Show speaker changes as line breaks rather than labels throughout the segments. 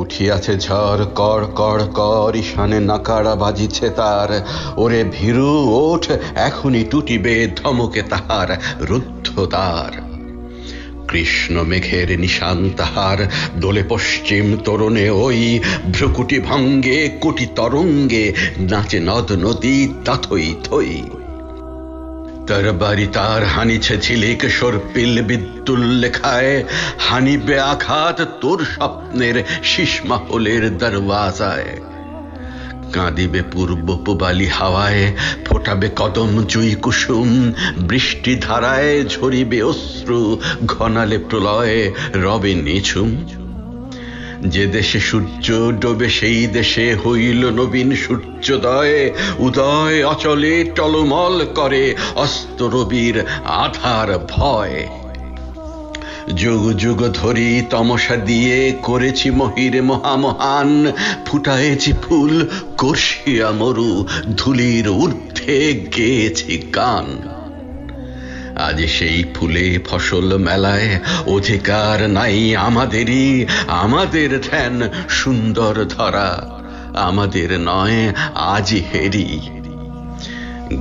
উঠিয়াছে ঝড়, কর কর কর ঈশানে নাকাড়া বাজিছে তার। ওরে ভীরু ওঠ, এখনই টুটিবে ধমকে তাহার রুদ্ধ দ্বার। কৃষ্ণ মেঘের নিশান তাহার, দোলে পশ্চিম তরুণে ওই। ভ্রুকুটি ভঙ্গে কোটি তরঙ্গে নাচে নদ নদী তা থই থই। তরবারি তার হানিছে ঝিলিক সর্পিল বিদ্যুল্লেখায়। হানিবে আঘাত তোর স্বপ্নের শীষমাহলের দরওয়াজায়। কাঁদিবে পূর্ব পুবালি হাওয়ায়, ফোটাবে কদম জুই কুসুম। বৃষ্টি ধারায় ঝরিবে অশ্রু, ঘনালে প্রলয়ে রবে নিঝুম। যে দেশে সূর্য ডোবে সেই দেশে হইল নবীন সূর্যোদয়। উদয় অচলে টলমল করে অস্ত রবির আধার ভয়। যুগ যুগ ধরি তমসা দিয়ে করেছি মহির মহামহান। ফুটায়েছি ফুল কর্ষিয়া মরু, ধুলির ঊর্ধ্বে গেয়েছি গান। আজ সেই ফুলে ফসল মেলায় অধিকার নাই আমাদেরই। আমাদের ধ্যান সুন্দর ধরা, আমাদের নয় আজি হেরি।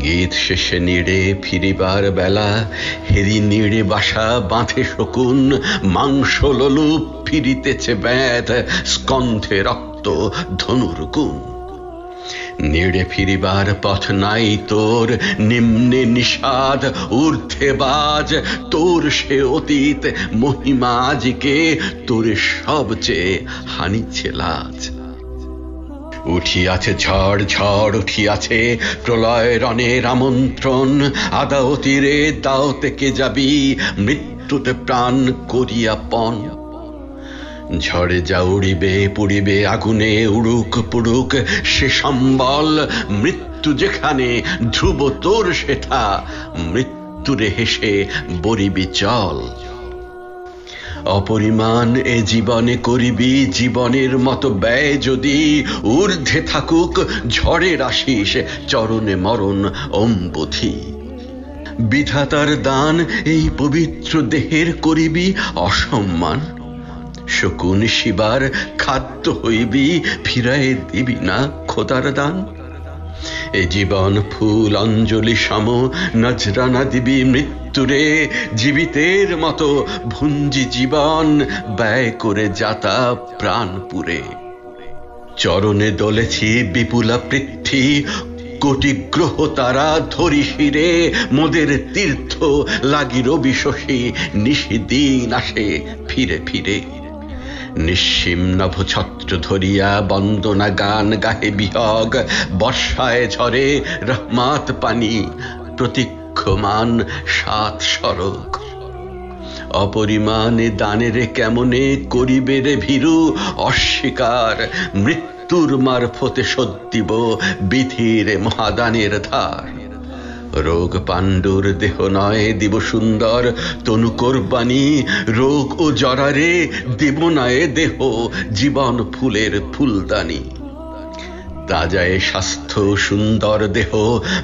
গীত শেষে নিড়ে ফিরিবার বেলা, হেরি নিড়ে বাসা বাঁধে শকুন। মাংস লোলুপ ফিরিতেছে ব্যাধ, স্কন্ধে রক্ত ধনুর গুণ। নেড়ে ফিরিবার পথ নাই তোর, নিম্নে নিষাদ ঊর্ধ্বে বাজ। তোর সে অতীত মহিমা আজকে তোর সবচেয়ে হানিছে লাজ। উঠিয়াছে ঝড় ঝড় উঠিয়াছে, প্রলয় রণের আমন্ত্রণ। আদাওতীরে দাও থেকে যাবি, মৃত্যুতে প্রাণ করিয়া পণ। ঝড়ে যা উড়িবে পুড়িবে আগুনে, উড়ুক পুড়ুক সে সম্বল। মৃত্যু যেখানে ধ্রুব তোর সেথা, মৃত্যুরে হেসে বরিবি চল। অপরিমাণ এ জীবনে করিবি জীবনের মতো ব্যয় যদি। ঊর্ধ্বে থাকুক ঝড়ের আশিস, চরণে মরণ অম্বুধি। বিধাতার দান এই পবিত্র দেহের করিবি অসম্মান। শকুন শিবার খাদ্য হইবি, ফিরায়ে দিবি না খোদার দান। এ জীবন ফুল অঞ্জলি সম, নজরানা দিবি মৃত্যুরে। জীবিতের মতো ভুঞ্জি জীবন, ব্যয় করে যাতা প্রাণপুরে। চরণে দলেছি বিপুলা পৃথ্বী, কোটি গ্রহ তারা ধরি শিরে। মোদের তীর্থ লাগি রবি শশী, নিশিদিন আসে ফিরে ফিরে। নিঃসীম নভছত্র ধরিয়া বন্দনা গান গাহে বিহগ। বর্ষায় ঝরে রহমাত পানি, প্রতীক্ষমান সাত সড়ক। অপরিমাণে দানের কেমনে করিবে রে ভীরু অস্বীকার। মৃত্যুর মারফতে শোধ দিব বিধির মহাদানের ধার। রোগ পাণ্ডুর দেহ নয় দিব সুন্দর তনু কোরবানি। রোগ ও জরারে দিব না এ দেহ জীবন ফুলের ফুলদানি। তাজায় স্বাস্থ্য সুন্দর দেহ,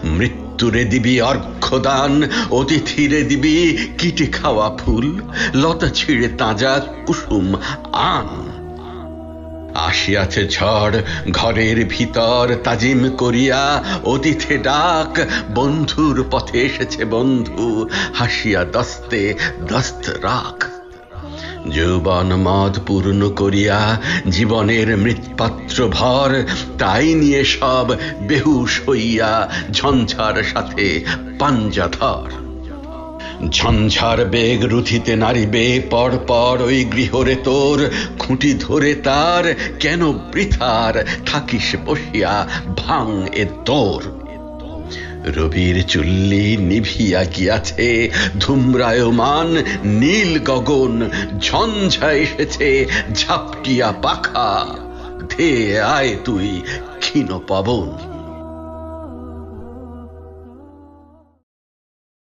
মৃত্যুরে দিবি অর্ঘ্যদান। অতিথিরে দিবি কিটে খাওয়া ফুল, লতা ছিঁড়ে তাজা কুসুম আন। আসিয়াছে ঝড় ঘরের ভিতর তাজিম করিয়া, অতিথে ডাক বন্ধুর পথে এসেছে বন্ধু। হাসিয়া দস্তে দস্ত রাখ। যৌবন মদ পূর্ণ করিয়া জীবনের মৃৎপাত্র ভর। তাই নিয়ে সব বেহুশ হইয়া ঝঞ্ঝার সাথে পাঞ্জাধর। ঝঞ্ঝার বেগ রুধিতে নারিবে পর পর ওই গৃহরে তোর। খুঁটি ধরে তার কেন বৃথার থাকিস বসিয়া, ভাঙ এ তোর। রবির চুল্লি নিভিয়া গিয়াছে, ধূম্রায়মান নীল গগন। ঝঞ্ঝা এসেছে ঝাপটিয়া পাখা, ধেয়ে আয় তুই ক্ষীণ পবন।